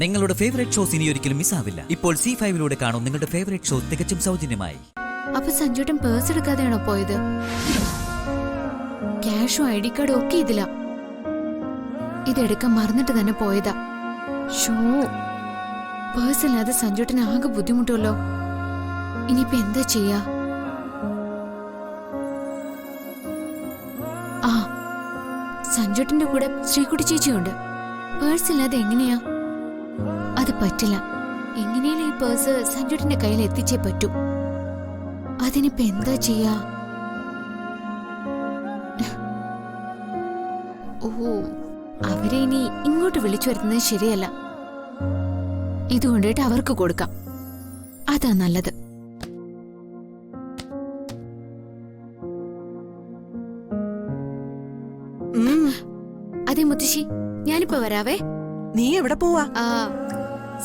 നിങ്ങളുടെ favourite shows ഇനി ഒരിക്കലും മിസ്സാവില്ല. ഇപ്പോൾ C5 കാണും നിങ്ങളുടെ ഫേവറേറ്റ് ഷോ തികച്ചും സൗജന്യമായി. അപ്പൊ സഞ്ജുട്ടൻ പേഴ്സ് എടുക്കാതെയാണോ പോയത്? ക്യാഷും ID കാർഡും ഒക്കെ ഇതിലാ. ഇതെടുക്കാൻ മറന്നിട്ട് തന്നെ പോയതാ. ഷോ, പേഴ്സ് ഇല്ലാതെ സഞ്ജുട്ടൻ ആകെ ബുദ്ധിമുട്ടുമല്ലോ. ഇനിയിപ്പോ എന്താ ചെയ്യാ? ആ, സഞ്ജുട്ടന്റെ കൂടെ ശ്രീകുട്ടി ചേച്ചിയുണ്ട്. പേഴ്സ് ഇല്ലാതെ എങ്ങനെയാ? അത് പറ്റില്ല. എങ്ങനെയാലും ഈ പേഴ്സ് സഞ്ജുട്ടന്റെ കയ്യിൽ എത്തിച്ചേ പറ്റൂ. അതിനിപ്പോ എന്താ ചെയ്യാ? ഓ, അവരെ ഇനി ഇങ്ങോട്ട് വിളിച്ചു വരുത്തുന്നത് ശരിയല്ല. ഇതുകൊണ്ടിട്ട് അവർക്ക് കൊടുക്കാം. അതാ നല്ലത്. അതെ മുത്തശ്ശി, ഞാനിപ്പോ വരാവേ. നീ എവിടെ പോവാ?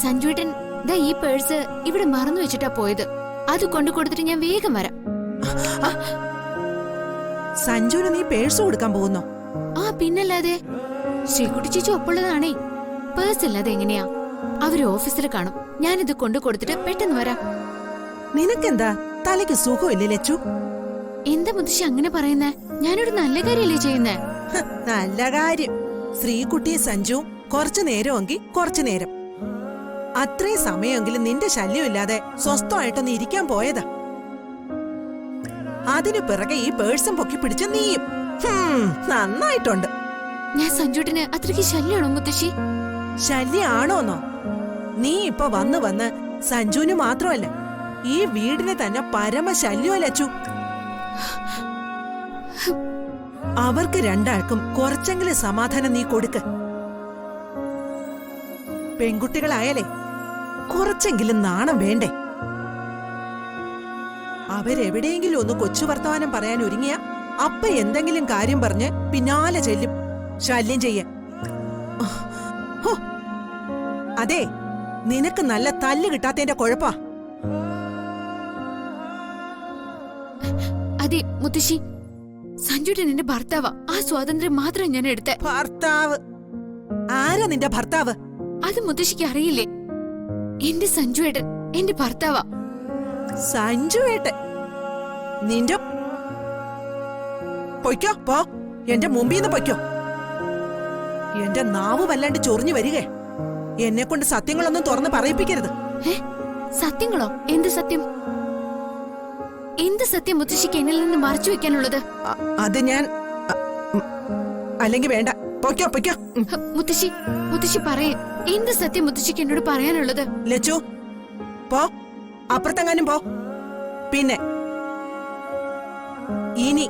സഞ്ജുട്ടൻ ദാ ഈ പേഴ്സ് ഇവിടെ മറന്നു വെച്ചിട്ടാ പോയത്. അത് കൊണ്ടു കൊടുത്തിട്ട് ഞാൻ വേഗം വരാം. സഞ്ജുവിന് നീ പേഴ്സ് കൊടുക്കാൻ പോകുന്നോ? ആ, പിന്നല്ലാതെ. ശ്രീകുട്ടി ചേച്ചി ഒപ്പുള്ളതാണേ. പേഴ്സ് ഇല്ലാതെ എങ്ങനെയാ? അവര് ഓഫീസിൽ കാണും. ഞാനിത് കൊണ്ടു കൊടുത്തിട്ട് പെട്ടെന്ന് വരാം. നിനക്കെന്താ തലയ്ക്ക് സുഖമില്ലേ ലച്ചു? എന്താ മുത്തശ്ശി അങ്ങനെ പറയുന്നേ? ഞാനൊരു നല്ല കാര്യല്ലേ ചെയ്യുന്നേ? നല്ല കാര്യം. ശ്രീകുട്ടി സഞ്ജു കുറച്ചു നേരമെങ്കിൽ കുറച്ചു നേരം, അത്രയും സമയമെങ്കിലും നിന്റെ ശല്യമില്ലാതെ സ്വസ്ഥമായിട്ടൊന്ന് ഇരിക്കാൻ പോയതാ. അതിനു പിറകെ ഈ പേഴ്സും പൊക്കി പിടിച്ച നീയും. നന്നായിട്ടുണ്ട്. ഞാൻ സഞ്ജുട്ടിന് അത്രയ്ക്ക് ശല്യമാണോ മുത്തശ്ശി? ശല്യാണോന്നോ? നീ ഇപ്പൊ വന്ന് സഞ്ജുവിന് മാത്രമല്ല ഈ വീടിനെ തന്നെ പരമശല്യമല്ലച്ചു. അവർക്ക് രണ്ടാൾക്കും കുറച്ചെങ്കിലും സമാധാനം നീ കൊടുക്ക്. പെൺകുട്ടികളായാലേ കുറച്ചെങ്കിലും നാണം വേണ്ടേ? അവരെവിടെയെങ്കിലും ഒന്ന് കൊച്ചു വർത്തമാനം പറയാൻ ഒരുങ്ങിയ അപ്പ എന്തെങ്കിലും കാര്യം പറഞ്ഞ് പിന്നാലെ ചെല്ലും ശല്യം ചെയ്യാൻ. അതെ, നിനക്ക് നല്ല തല്ല് കിട്ടാത്തതിന്റെ കുഴപ്പാ. അതെ മുത്തശ്ശി, സഞ്ജുട്ടൻ എന്റെ ഭർത്താവാ. ആ സ്വാതന്ത്ര്യം മാത്രം ഞാൻ എടുത്ത. ഭർത്താവ്? ആരാ നിന്റെ ഭർത്താവ്? അത് മുത്തശ്ശിക്ക് അറിയില്ലേ? എന്റെ സഞ്ജുവേട്ടൻ എന്റെ ഭർത്താവാ. സഞ്ജുവേട്ടൻ? നിന്റെ പൊയ്ക്കോ, പോ. എന്റെ മുമ്പിന്ന് പൊയ്ക്കോ. എന്റെ നാവ് വല്ലാണ്ട് ചൊറിഞ്ഞു വരികേ. എന്നെ കൊണ്ട് സത്യങ്ങളൊന്നും തുറന്ന് പറയിപ്പിക്കരുത്. സത്യങ്ങളോ? എന്ത് സത്യം? എന്ത് സത്യം മുത്തശ്ശിക്ക് എന്നിൽ നിന്ന് മറച്ചു വെക്കാനുള്ളത്? അത് ഞാൻ അല്ലെങ്കിൽ വേണ്ട. പൊയ്ക്കോ പൊയ്ക്കോ. മുത്തശ്ശി പറയേ, എന്ത് സത്യം മുത്തശ്ശിക്ക് എന്നോട് പറയാനുള്ളത്? ലച്ചു, പോ. അപ്പുറത്തെങ്ങാനും പോ. പിന്നെ ഇനി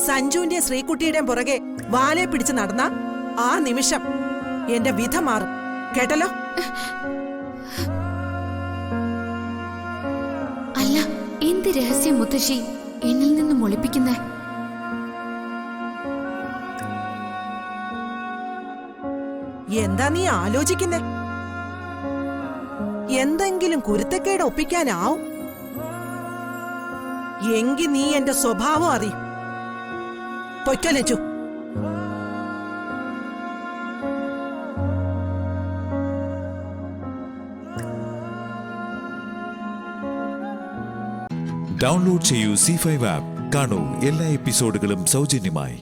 സഞ്ജുവിന്റെ ശ്രീകുട്ടിയുടെയും പുറകെ വാലെ പിടിച്ച് നടന്ന ആ നിമിഷം എന്റെ വിധ മാറും. കേട്ടല്ലോ? അല്ല, എന്ത് രഹസ്യം മുത്തശ്ശി എന്നിൽ നിന്നും ഒളിപ്പിക്കുന്നേ? എന്താ നീ ആലോചിക്കുന്നേ? എന്തെങ്കിലും കുരുത്തക്കേട് ഒപ്പിക്കാനാവും എങ്കി നീ എന്റെ സ്വഭാവം അറിയും. പൊയ്ക്കോ ലച്ചു. ഡൗൺലോഡ് ചെയ്യൂ C5 ആപ്പ്. കാണൂ എല്ലാ എപ്പിസോഡുകളും സൗജന്യമായി.